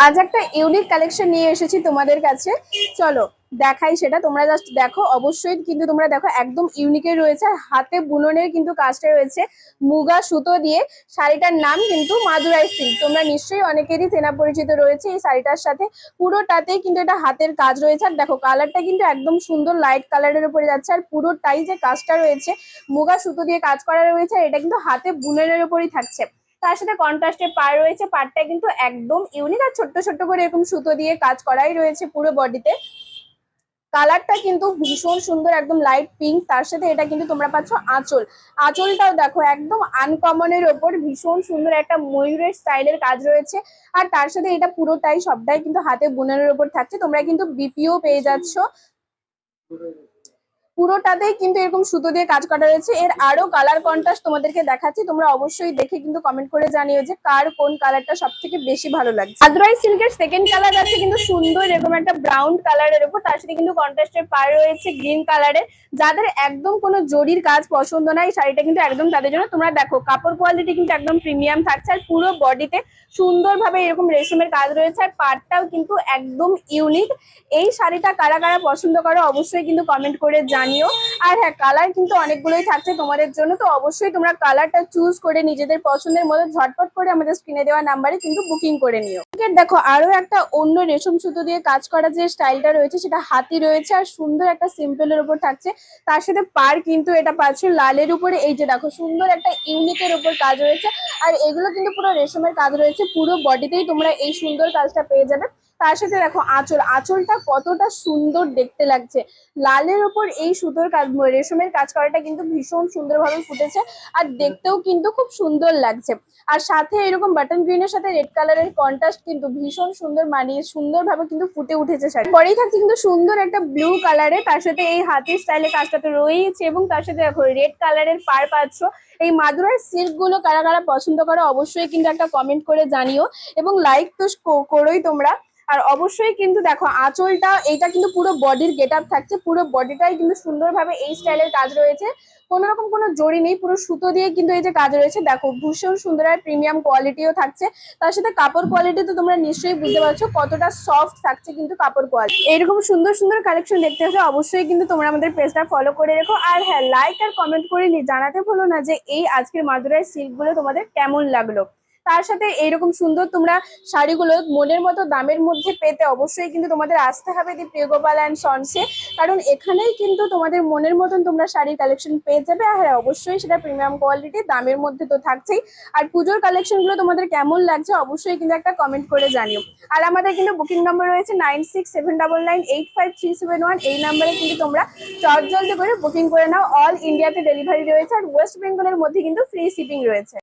আজ একটা unique collection নিয়ে এসেছি তোমাদের কাছে। চলো দেখাই সেটা, তোমরা জাস্ট দেখো। অবশ্যই কিন্তু তোমরা দেখো, একদম ইউনিকের রয়েছে, আর হাতে বুননের কিন্তু কাজটা রয়েছে মুগা সুতো দিয়ে। শাড়িটার নাম কিন্তু মাদুরাই সিল্ক। তোমরা নিশ্চয়ই অনেকেরই চেনা পরিচিত রয়েছে এই শাড়িটার সাথে। পুরোটাতেই কিন্তু এটা হাতের কাজ রয়েছে, আর দেখো কালারটা কিন্তু একদম সুন্দর লাইট কালারের উপরে যাচ্ছে। আর পুরোটাই যে কাজটা রয়েছে মুগা সুতো দিয়ে কাজ করা রয়েছে, এটা কিন্তু হাতে বুননের উপরই থাকছে। তার সাথে কন্ট্রাস্টের পাড় রয়েছে, পাড়টা কিন্তু একদম ইউনিক, আর ছোট্ট ছোট্ট করে এরকম সুতো দিয়ে কাজ করাই রয়েছে পুরো বডিতে। কালারটা কিন্তু ভীষণ সুন্দর, একদম লাইট পিঙ্ক। তার সাথে এটা কিন্তু তোমরা পাচ্ছ আঁচল। আঁচলটাও দেখো একদম আনকমনের ওপর ভীষণ সুন্দর একটা ময়ূরের স্টাইলের কাজ রয়েছে। আর তার সাথে এটা পুরোটাই সবটাই কিন্তু হাতে বুননের ওপর থাকছে। তোমরা কিন্তু বিপিও পেয়ে যাচ্ছ। পুরোটাতেই কিন্তু এরকম সুতো দিয়ে কাজ করা রয়েছে। এর আরো কালার কন্ট্রাস্ট তোমাদেরকে দেখাচ্ছি, তোমরা অবশ্যই দেখে কিন্তু কমেন্ট করে জানিও যে কার কোন কালারটা সব থেকে বেশি ভালো লাগছে। আদ্রাই সিল্কের সেকেন্ড কালার আছে কিন্তু সুন্দর এরকম একটা ব্রাউন কালারের উপর, তার সাথে কিন্তু কন্ট্রাস্টের পাড় রয়েছে গ্রিন কালারের। যাদের একদম কোনো জরির কাজ পছন্দ না, এই শাড়িটা কিন্তু একদম তাদের জন্য। তোমরা দেখো কাপড় কোয়ালিটি কিন্তু একদম প্রিমিয়াম থাকছে, আর পুরো বডিতে সুন্দরভাবে এরকম রেশমের কাজ রয়েছে, আর পাড়টাও কিন্তু একদম ইউনিক। এই শাড়িটা কারা কারা পছন্দ করো অবশ্যই কিন্তু কমেন্ট করে জানিও। আর হ্যাঁ, কালার কিন্তু অনেকগুলোই থাকছে তোমাদের জন্য, তো অবশ্যই তোমরা কালারটা চুজ করে নিজেদের পছন্দের মতো ঝটপট করে আমাদের স্ক্রিনে দেওয়া নাম্বারে কিন্তু বুকিং করে নিও। দেখো আরো একটা অন্য রেশম সুতো দিয়ে কাজ করা যে স্টাইলটা রয়েছে সেটা হাতি রয়েছে, আর সুন্দর একটা সিম্পলের উপর থাকছে। তার সাথে পার কিন্তু এটা পাচ্ছ লালের উপরে। এই যে দেখো সুন্দর একটা ইউনিকের উপর কাজ রয়েছে, আর এগুলো কিন্তু পুরো রেশমের কাজ রয়েছে। পুরো বডিতেই তোমরা এই সুন্দর কাজটা পেয়ে যাবে। তার সাথে দেখো আঁচলটা কতটা সুন্দর দেখতে লাগছে। লালের উপর এই সুতোর কাজ, রেশমের কাজ করাটা কিন্তু ভীষণ সুন্দরভাবে ফুটেছে, আর দেখতেও কিন্তু খুব সুন্দর লাগছে। আর সাথে এরকম বাটন গ্রিনের সাথে রেড কালারের কন্ট্রাস্ট কিন্তু ভীষণ সুন্দর মানিয়ে সুন্দরভাবে কিন্তু ফুটে উঠেছে শাড়ি। পরেই থাকছে কিন্তু সুন্দর একটা ব্লু কালারে, তার সাথে এই হাতির স্টাইলে কাজটা তো রয়েছে, এবং তার সাথে দেখো রেড কালারের পার পাচ্ছ। এই মাদুরাই সিল্ক গুলো কারা কারা পছন্দ করো অবশ্যই কিন্তু একটা কমেন্ট করে জানিও, এবং লাইক তো করোই তোমরা। আর অবশ্যই কিন্তু দেখো আঁচলটা, এটা কিন্তু পুরো বডির গেট আপ থাকছে। পুরো বডিটাই কিন্তু সুন্দরভাবে এই স্টাইলের কাজ রয়েছে, কোনো রকম কোনো জড়ি নেই, পুরো সুতো দিয়ে কিন্তু এই যে কাজ রয়েছে। দেখো ভীষণ সুন্দর আর প্রিমিয়াম কোয়ালিটিও থাকছে। তার সাথে কাপড় কোয়ালিটি তো তোমরা নিশ্চয়ই বুঝতে পারছো কতটা সফট থাকছে কিন্তু কাপড় কোয়ালিটি। এরকম সুন্দর সুন্দর কালেকশন দেখতে হলে অবশ্যই কিন্তু তোমরা আমাদের পেজটা ফলো করে রেখো। আর হ্যাঁ, লাইক আর কমেন্ট করে জানাতে ভুলো না যে এই আজকের মাদুরাই সিল্ক গুলো তোমাদের কেমন লাগলো। তার সাথে এইরকম সুন্দর তোমরা শাড়িগুলো মনের মতো দামের মধ্যে পেতে অবশ্যই কিন্তু তোমাদের আসতে হবে দি প্রিয়গোপাল অ্যান্ড সন্সে, কারণ এখানেই কিন্তু তোমাদের মনের মতন তোমরা শাড়ির কালেকশন পেয়ে যাবে। আর হ্যাঁ, অবশ্যই সেটা প্রিমিয়াম কোয়ালিটি, দামের মধ্যে তো থাকছেই। আর পুজোর কালেকশন গুলো তোমাদের কেমন লাগছে অবশ্যই কিন্তু একটা কমেন্ট করে জানিও। আর আমাদের কিন্তু বুকিং নাম্বার রয়েছে 9679985371। এই নাম্বারে কিন্তু তোমরা চটজলদি করে বুকিং করে নাও। অল ইন্ডিয়াতে ডেলিভারি রয়েছে, আর ওয়েস্ট বেঙ্গলের মধ্যে কিন্তু ফ্রি শিপিং রয়েছে।